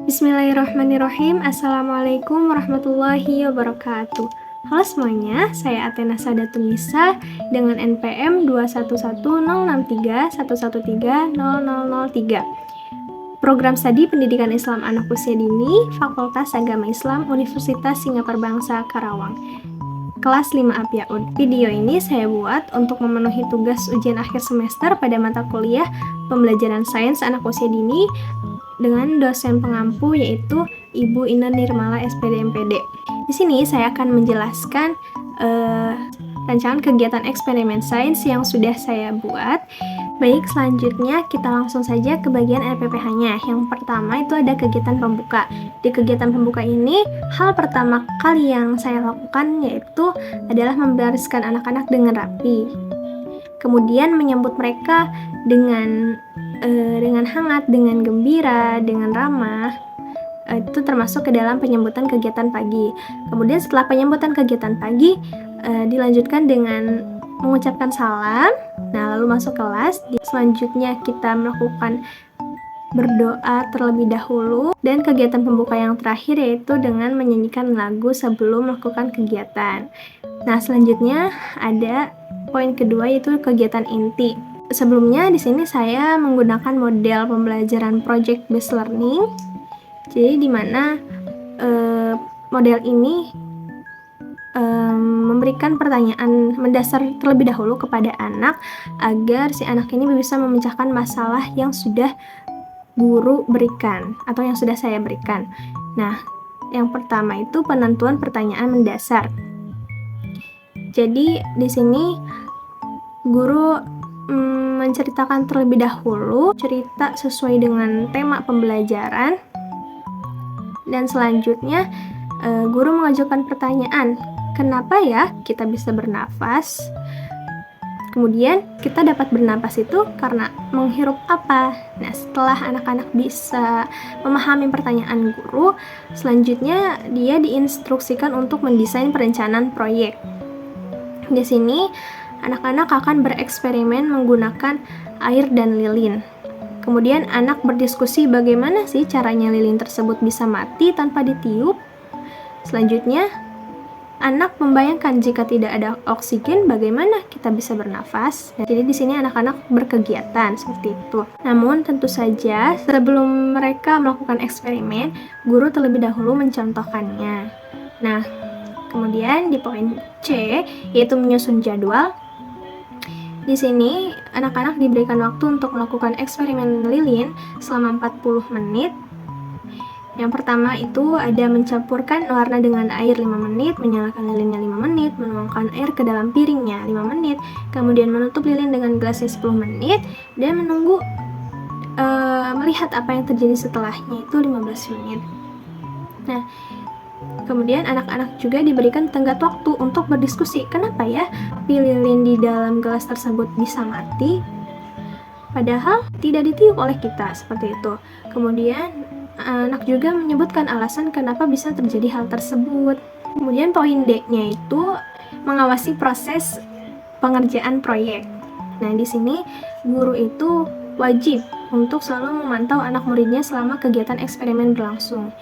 Bismillahirrahmanirrahim. Assalamualaikum warahmatullahi wabarakatuh. Halo semuanya, saya Athena Sadatul Nisa dengan NPM 21106311300003. Program Studi Pendidikan Islam Anak Usia Dini, Fakultas Agama Islam Universitas Singapura Bangsa Karawang. Kelas 5 Abyaud. Video ini saya buat untuk memenuhi tugas ujian akhir semester pada mata kuliah Pembelajaran Sains Anak Usia Dini dengan dosen pengampu yaitu Ibu Ina Nirmala SPD MPD. Di sini saya akan menjelaskan rancangan kegiatan eksperimen sains yang sudah saya buat. Baik, selanjutnya kita langsung saja ke bagian LPPH-nya. Yang pertama itu ada kegiatan pembuka. Di kegiatan pembuka ini, hal pertama kali yang saya lakukan yaitu adalah membariskan anak-anak dengan rapi. Kemudian menyambut mereka dengan hangat, dengan gembira, dengan ramah. Itu termasuk ke dalam penyambutan kegiatan pagi. Kemudian setelah penyambutan kegiatan pagi, dilanjutkan dengan mengucapkan salam. Nah, lalu masuk kelas. Selanjutnya kita melakukan berdoa terlebih dahulu, dan kegiatan pembuka yang terakhir yaitu dengan menyanyikan lagu sebelum melakukan kegiatan. Nah, selanjutnya ada poin kedua yaitu kegiatan inti. Sebelumnya di sini saya menggunakan model pembelajaran project based learning. Jadi di mana model ini memberikan pertanyaan mendasar terlebih dahulu kepada anak agar si anak ini bisa memecahkan masalah yang sudah guru berikan atau yang sudah saya berikan. Nah, yang pertama itu penentuan pertanyaan mendasar. Jadi di sini guru menceritakan terlebih dahulu cerita sesuai dengan tema pembelajaran, dan selanjutnya guru mengajukan pertanyaan, kenapa ya kita bisa bernafas? Kemudian kita dapat bernafas itu karena menghirup apa? Nah, setelah anak-anak bisa memahami pertanyaan guru, selanjutnya dia diinstruksikan untuk mendesain perencanaan proyek. Di sini anak-anak akan bereksperimen menggunakan air dan lilin. Kemudian anak berdiskusi bagaimana sih caranya lilin tersebut bisa mati tanpa ditiup. Selanjutnya, anak membayangkan jika tidak ada oksigen bagaimana kita bisa bernafas. Jadi di sini anak-anak berkegiatan seperti itu. Namun tentu saja sebelum mereka melakukan eksperimen, guru terlebih dahulu mencontohkannya. Nah, kemudian di poin C yaitu menyusun jadwal. Di sini anak-anak diberikan waktu untuk melakukan eksperimen lilin selama 40 menit. Yang pertama itu ada mencampurkan warna dengan air 5 menit, menyalakan lilinnya 5 menit, menuangkan air ke dalam piringnya 5 menit, kemudian menutup lilin dengan gelasnya 10 menit, dan menunggu melihat apa yang terjadi setelahnya itu 15 menit. Nah, kemudian anak-anak juga diberikan tenggat waktu untuk berdiskusi, kenapa ya lilin di dalam gelas tersebut bisa mati padahal tidak ditiup oleh kita, seperti itu. Kemudian anak juga menyebutkan alasan kenapa bisa terjadi hal tersebut. Kemudian poin D-nya itu mengawasi proses pengerjaan proyek. Nah, di sini guru itu wajib untuk selalu memantau anak muridnya selama kegiatan eksperimen berlangsung.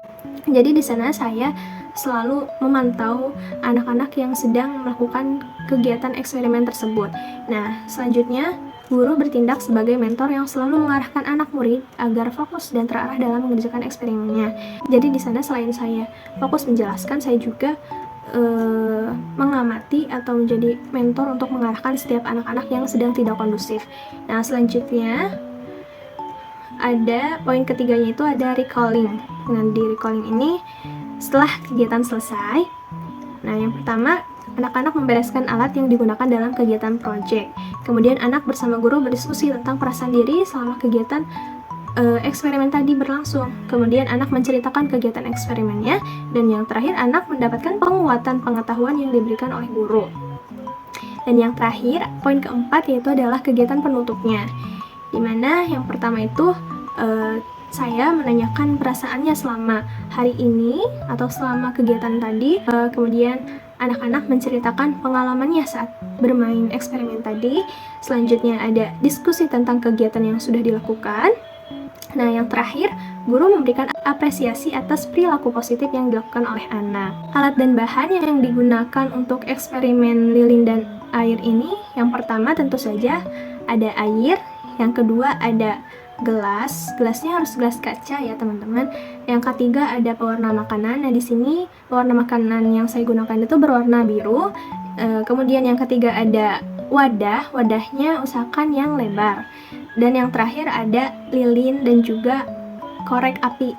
Jadi di sana saya selalu memantau anak-anak yang sedang melakukan kegiatan eksperimen tersebut. Nah, selanjutnya guru bertindak sebagai mentor yang selalu mengarahkan anak murid agar fokus dan terarah dalam mengerjakan eksperimennya. Jadi di sana selain saya fokus menjelaskan, saya juga mengamati atau menjadi mentor untuk mengarahkan setiap anak-anak yang sedang tidak kondusif. Nah, selanjutnya ada poin ketiganya itu ada recalling. Nah, di recalling ini setelah kegiatan selesai, nah yang pertama anak-anak membereskan alat yang digunakan dalam kegiatan proyek. Kemudian anak bersama guru berdiskusi tentang perasaan diri selama kegiatan eksperimen tadi berlangsung. Kemudian anak menceritakan kegiatan eksperimennya, dan yang terakhir anak mendapatkan penguatan pengetahuan yang diberikan oleh guru. Dan yang terakhir, poin keempat yaitu adalah kegiatan penutupnya, dimana yang pertama itu saya menanyakan perasaannya selama hari ini atau selama kegiatan tadi. Kemudian anak-anak menceritakan pengalamannya saat bermain eksperimen tadi. Selanjutnya ada diskusi tentang kegiatan yang sudah dilakukan. Nah, yang terakhir, guru memberikan apresiasi atas perilaku positif yang dilakukan oleh anak. Alat dan bahan yang digunakan untuk eksperimen lilin dan air ini, yang pertama tentu saja ada air, yang kedua ada gelasnya harus gelas kaca ya teman-teman. Yang ketiga ada pewarna makanan. Nah, di sini pewarna makanan yang saya gunakan itu berwarna biru. Kemudian yang ketiga ada wadahnya usahakan yang lebar. Dan yang terakhir ada lilin dan juga korek api.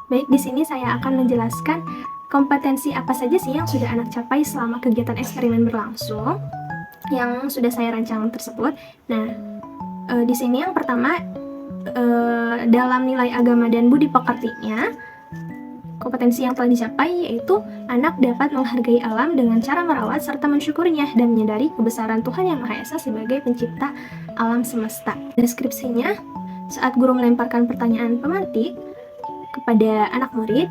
Baik, di sini saya akan menjelaskan kompetensi apa saja sih yang sudah anak capai selama kegiatan eksperimen berlangsung yang sudah saya rancang tersebut. Nah, di sini yang pertama dalam nilai agama dan budi pekertinya, kompetensi yang telah dicapai yaitu anak dapat menghargai alam dengan cara merawat serta mensyukurinya dan menyadari kebesaran Tuhan Yang Maha Esa sebagai pencipta alam semesta. Deskripsinya, saat guru melemparkan pertanyaan pemantik kepada anak murid,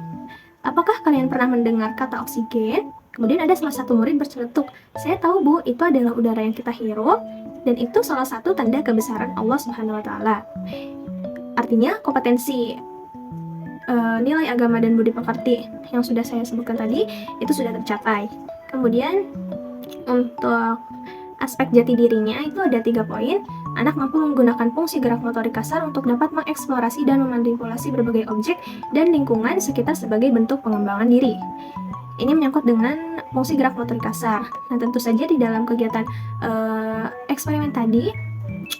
apakah kalian pernah mendengar kata oksigen? Kemudian ada salah satu murid berceletuk, saya tahu bu, itu adalah udara yang kita hirup dan itu salah satu tanda kebesaran Allah Subhanahu wa Ta'ala. Artinya kompetensi nilai agama dan budi pekerti yang sudah saya sebutkan tadi itu sudah tercapai. Kemudian untuk aspek jati dirinya itu ada 3 poin. Anak mampu menggunakan fungsi gerak motorik kasar untuk dapat mengeksplorasi dan memanipulasi berbagai objek dan lingkungan sekitar sebagai bentuk pengembangan diri. Ini menyangkut dengan fungsi gerak motorik kasar. Nah, tentu saja di dalam kegiatan eksperimen tadi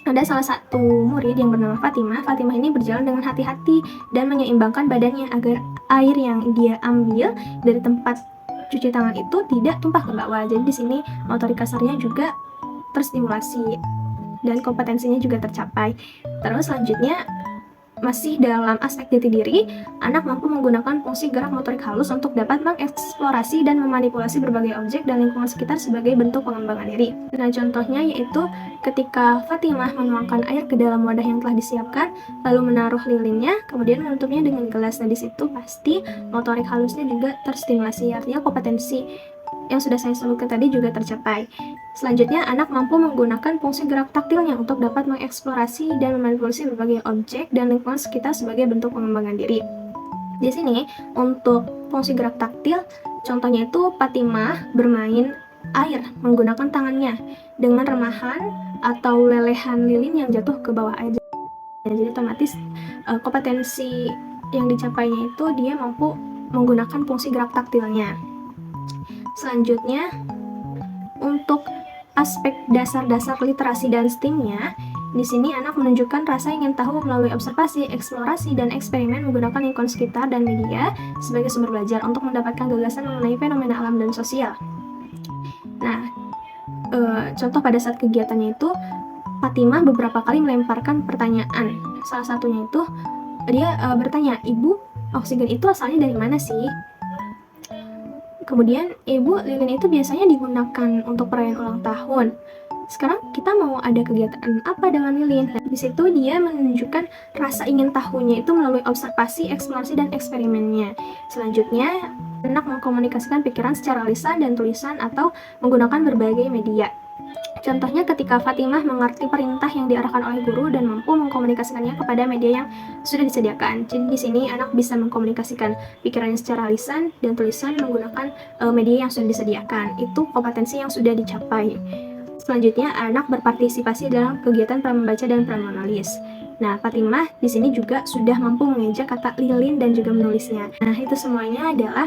ada salah satu murid yang bernama Fatimah. Fatimah ini berjalan dengan hati-hati dan menyeimbangkan badannya agar air yang dia ambil dari tempat cuci tangan itu tidak tumpah ke bawah. Jadi di sini motorik kasarnya juga terstimulasi dan kompetensinya juga tercapai. Terus selanjutnya masih dalam aspek jati diri, anak mampu menggunakan fungsi gerak motorik halus untuk dapat mengeksplorasi dan memanipulasi berbagai objek dan lingkungan sekitar sebagai bentuk pengembangan diri. Nah, contohnya yaitu ketika Fatimah menuangkan air ke dalam wadah yang telah disiapkan, lalu menaruh lilinnya, kemudian menutupnya dengan gelas. Nah, di situ pasti motorik halusnya juga terstimulasi, artinya kompetensi yang sudah saya sebutkan tadi juga tercapai. Selanjutnya, anak mampu menggunakan fungsi gerak taktilnya untuk dapat mengeksplorasi dan memanipulasi berbagai objek dan lingkungan sekitar sebagai bentuk pengembangan diri. Di sini, untuk fungsi gerak taktil, contohnya itu Fatimah bermain air menggunakan tangannya dengan remahan atau lelehan lilin yang jatuh ke bawah air. Jadi otomatis kompetensi yang dicapainya itu dia mampu menggunakan fungsi gerak taktilnya. Selanjutnya, untuk aspek dasar-dasar literasi dan STEAM-nya, di sini anak menunjukkan rasa ingin tahu melalui observasi, eksplorasi, dan eksperimen menggunakan lingkungan sekitar dan media sebagai sumber belajar untuk mendapatkan gagasan mengenai fenomena alam dan sosial. Nah, contoh pada saat kegiatannya itu, Fatimah beberapa kali melemparkan pertanyaan. Salah satunya itu, dia bertanya, Ibu, oksigen itu asalnya dari mana sih? Kemudian, Ibu, lilin itu biasanya digunakan untuk perayaan ulang tahun. Sekarang kita mau ada kegiatan apa dengan lilin? Nah, di situ dia menunjukkan rasa ingin tahunya itu melalui observasi, eksplorasi, dan eksperimennya. Selanjutnya, anak mengkomunikasikan pikiran secara lisan dan tulisan atau menggunakan berbagai media. Contohnya ketika Fatimah mengerti perintah yang diarahkan oleh guru dan mampu mengkomunikasikannya kepada media yang sudah disediakan. Jadi di sini anak bisa mengkomunikasikan pikirannya secara lisan dan tulisan menggunakan media yang sudah disediakan. Itu kompetensi yang sudah dicapai. Selanjutnya, anak berpartisipasi dalam kegiatan pramembaca dan pramenulis. Nah, Fatimah di sini juga sudah mampu mengeja kata lilin dan juga menulisnya. Nah, itu semuanya adalah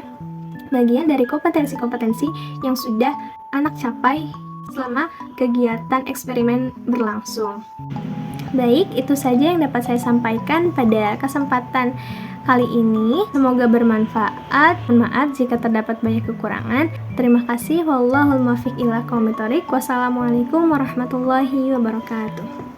bagian dari kompetensi-kompetensi yang sudah anak capai selama kegiatan eksperimen berlangsung. Baik, itu saja yang dapat saya sampaikan pada kesempatan kali ini. Semoga bermanfaat. Mohon maaf jika terdapat banyak kekurangan. Terima kasih. Wallahul muwaffiq ila aqwamit thoriq. Wassalamualaikum warahmatullahi wabarakatuh.